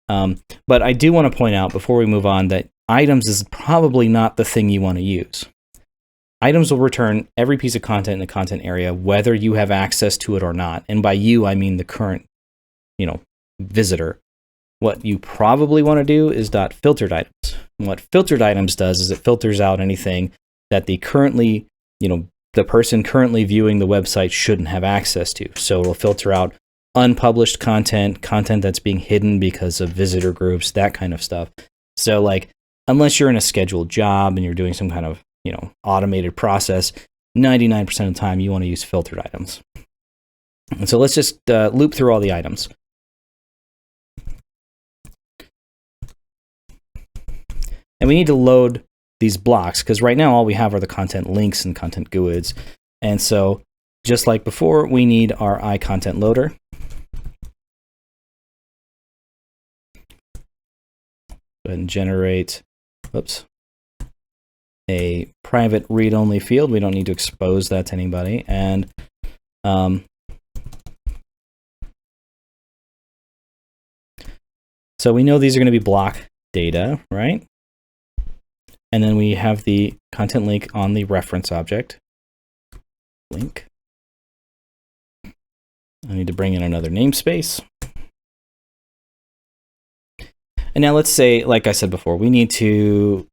But I do want to point out before we move on that items is probably not the thing you want to use. Items will return every piece of content in the content area, whether you have access to it or not. And by you, I mean the current, visitor. What you probably want to do is .filtered items. And what filtered items does is it filters out anything that the person currently viewing the website shouldn't have access to. So it'll filter out unpublished content that's being hidden because of visitor groups, that kind of stuff. So unless you're in a scheduled job and you're doing some kind of, automated process, 99% of the time you want to use filtered items. And so let's just loop through all the items. And we need to load these blocks because right now all we have are the content links and content GUIDs. And so just like before, we need our IContentLoader. Go ahead and generate, a private read-only field. We don't need to expose that to anybody. And so we know these are going to be block data, right? And then we have the content link on the reference object. Link. I need to bring in another namespace. And now let's say, like I said before, we need to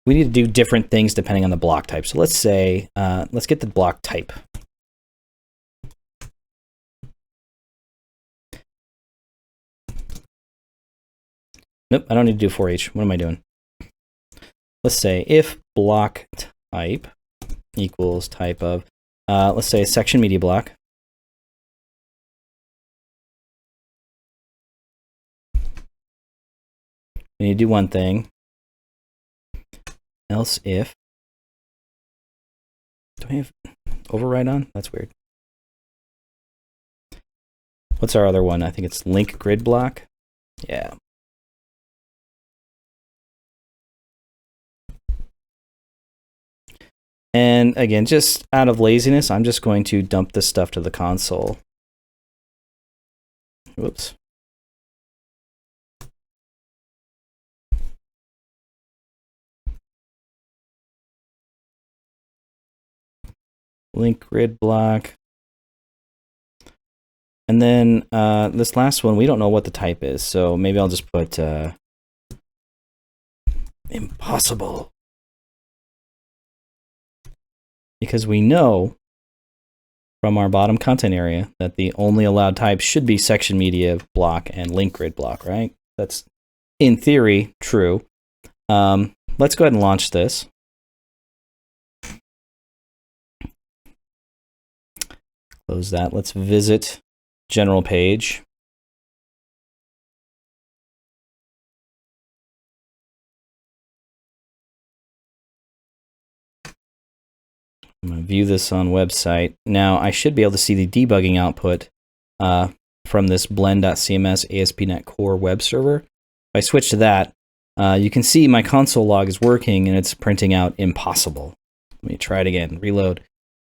do different things depending on the block type. So let's say, let's get the block type. Nope, I don't need to do for each. What am I doing? Let's say if block type equals type of, let's say a section media block. We need to do one thing. Else if, do I have override on? That's weird. What's our other one? I think it's link grid block. Yeah. And again, just out of laziness, I'm just going to dump this stuff to the console. Whoops. link grid block. And then this last one, we don't know what the type is, so maybe I'll just put impossible. Because we know from our bottom content area that the only allowed types should be section media block and link grid block, right? That's, in theory, true. Let's go ahead and launch this. Close that. Let's visit general page. I'm going to view this on website. Now, I should be able to see the debugging output from this blend.cms ASP.NET Core web server. If I switch to that, you can see my console log is working and it's printing out impossible. Let me try it again. Reload.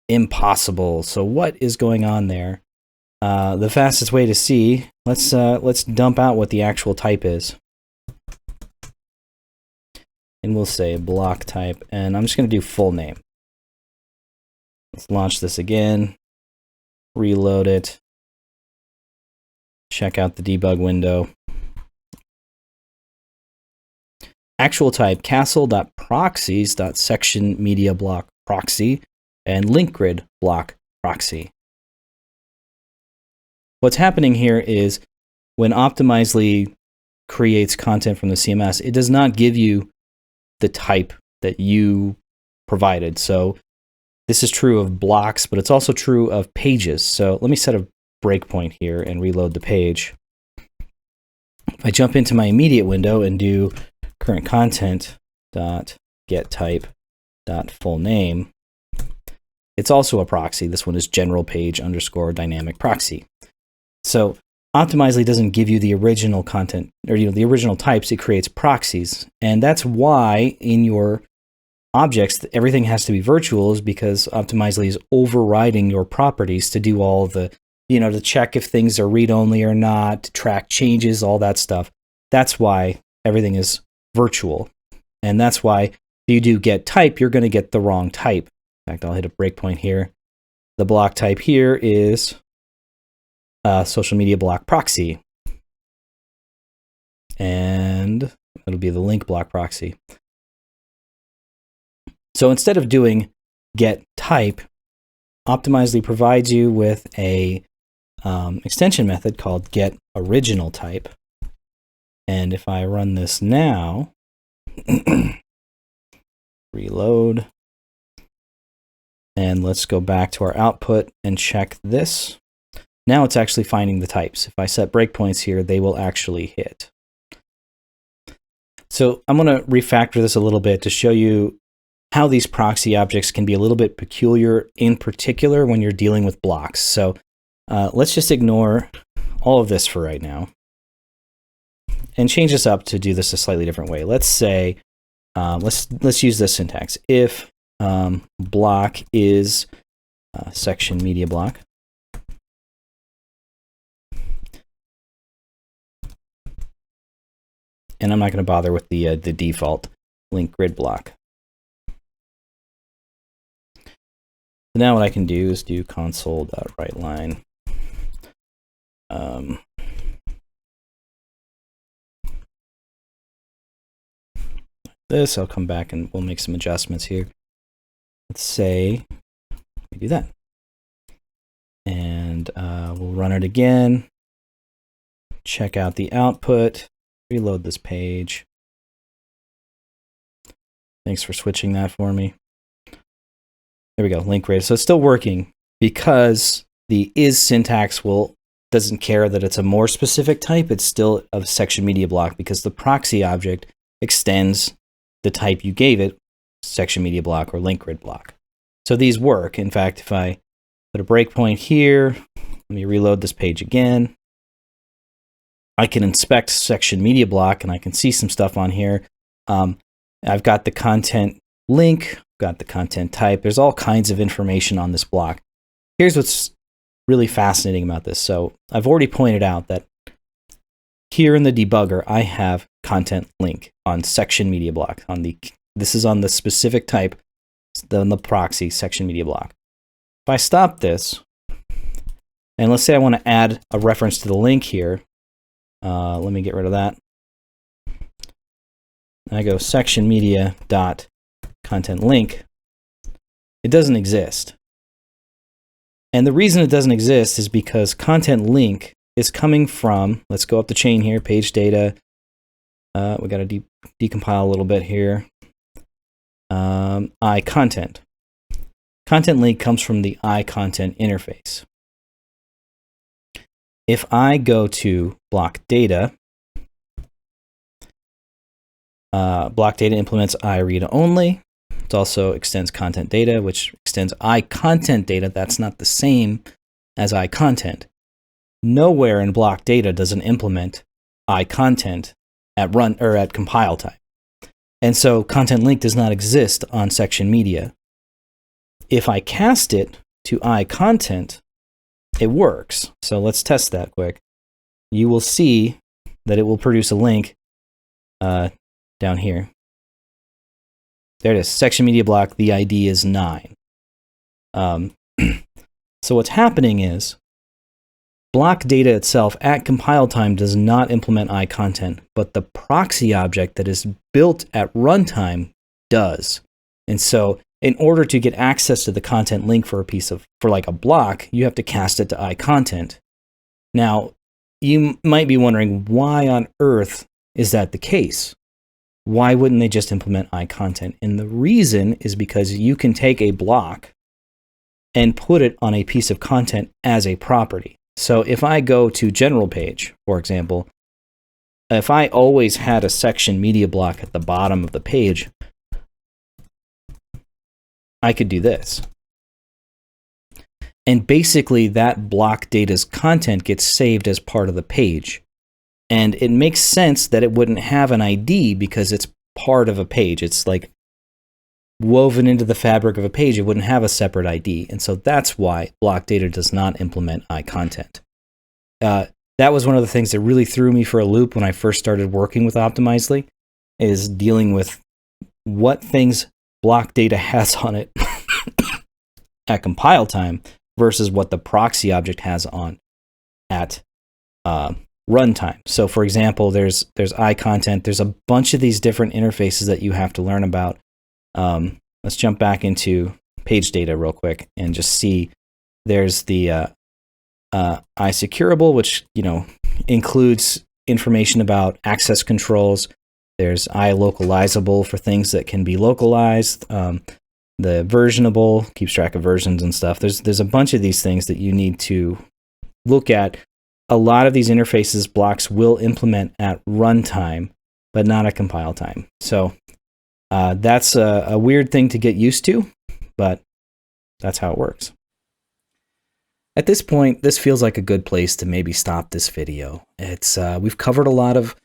Impossible. So what is going on there? The fastest way to see, let's dump out what the actual type is. And we'll say block type, and I'm just going to do full name. Let's launch this again, reload it, check out the debug window. Actual type, castle.proxies.sectionMediaBlock proxy and linkgrid block proxy. What's happening here is when Optimizely creates content from the CMS, it does not give you the type that you provided. So this is true of blocks, but it's also true of pages. So let me set a breakpoint here and reload the page. If I jump into my immediate window and do current content dot get type dot full name, it's also a proxy. This one is general page underscore dynamic proxy. So Optimizely doesn't give you the original content or the original types. It creates proxies, and that's why in your objects everything has to be virtual, is because Optimizely is overriding your properties to do all the, to check if things are read-only or not, to track changes, all that stuff. That's why everything is virtual, and that's why if you do get type, you're going to get the wrong type. In fact, I'll hit a breakpoint here. The block type here is social media block proxy, and it'll be the link block proxy. So instead of doing get type, Optimizely provides you with a extension method called get original type. And if I run this now, reload, and let's go back to our output and check this. Now it's actually finding the types. If I set breakpoints here, they will actually hit. So I'm going to refactor this a little bit to show you how these proxy objects can be a little bit peculiar, in particular when you're dealing with blocks. So let's just ignore all of this for right now and change this up to do this a slightly different way. Let's say, let's use this syntax. If block is section media block, and I'm not going to bother with the default link grid block. So now what I can do is do console.writeLine. This, I'll come back and we'll make some adjustments here. Let's say we do that. And we'll run it again. Check out the output. Reload this page. Thanks for switching that for me. There we go, link grid. So it's still working because the is syntax doesn't care that it's a more specific type. It's still a section media block because the proxy object extends the type you gave it, section media block or link grid block. So these work. In fact, if I put a breakpoint here, let me reload this page again. I can inspect section media block and I can see some stuff on here. I've got the content link, got the content type. There's all kinds of information on this block. Here's what's really fascinating about this. So I've already pointed out that here in the debugger, I have content link on section media block. This is on the specific type, on the proxy section media block. If I stop this, and let's say I want to add a reference to the link here, let me get rid of that. I go section media dot content link. It doesn't exist. And the reason it doesn't exist is because content link is coming from, let's go up the chain here, page data. We got to decompile a little bit here. IContent. Content link comes from the IContent interface. If I go to BlockData, BlockData implements iRead only. It also extends content data, which extends IContent data. That's not the same as IContent. Nowhere in BlockData does it implement IContent at run or at compile time. And so content link does not exist on section media. If I cast it to IContent, it works. So let's test that quick. You will see that it will produce a link down here. There it is, section media block, the ID is 9. So what's happening is, BlockData itself at compile time does not implement IContent, but the proxy object that is built at runtime does. And so in order to get access to the content link for like a block, you have to cast it to IContent. Now, you might be wondering, why on earth is that the case? Why wouldn't they just implement IContent? And the reason is because you can take a block and put it on a piece of content as a property. So if I go to general page, for example, if I always had a section media block at the bottom of the page, I could do this. And basically that BlockData's content gets saved as part of the page. And it makes sense that it wouldn't have an ID because it's part of a page. It's like woven into the fabric of a page. It wouldn't have a separate ID. And so that's why BlockData does not implement IContent. That was one of the things that really threw me for a loop when I first started working with Optimizely, is dealing with what things BlockData has on it at compile time versus what the proxy object has on at runtime. So for example, there's IContent. There's a bunch of these different interfaces that you have to learn about. Let's jump back into page data real quick and just see. There's the iSecurable, which includes information about access controls. There's iLocalizable for things that can be localized. The versionable keeps track of versions and stuff. There's a bunch of these things that you need to look at. A lot of these interfaces blocks will implement at runtime, but not at compile time. So that's a weird thing to get used to, but that's how it works. At this point, this feels like a good place to maybe stop this video. We've covered a lot of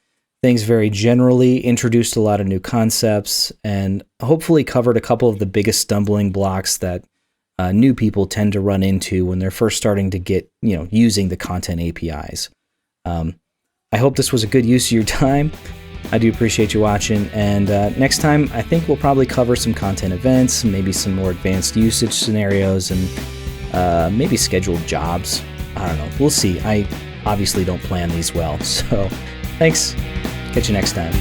things very generally, introduced a lot of new concepts, and hopefully covered a couple of the biggest stumbling blocks that new people tend to run into when they're first starting to get, using the content APIs. I hope this was a good use of your time. I do appreciate you watching, and next time I think we'll probably cover some content events, maybe some more advanced usage scenarios, and maybe scheduled jobs. I don't know. We'll see. I obviously don't plan these well, so thanks. Catch you next time.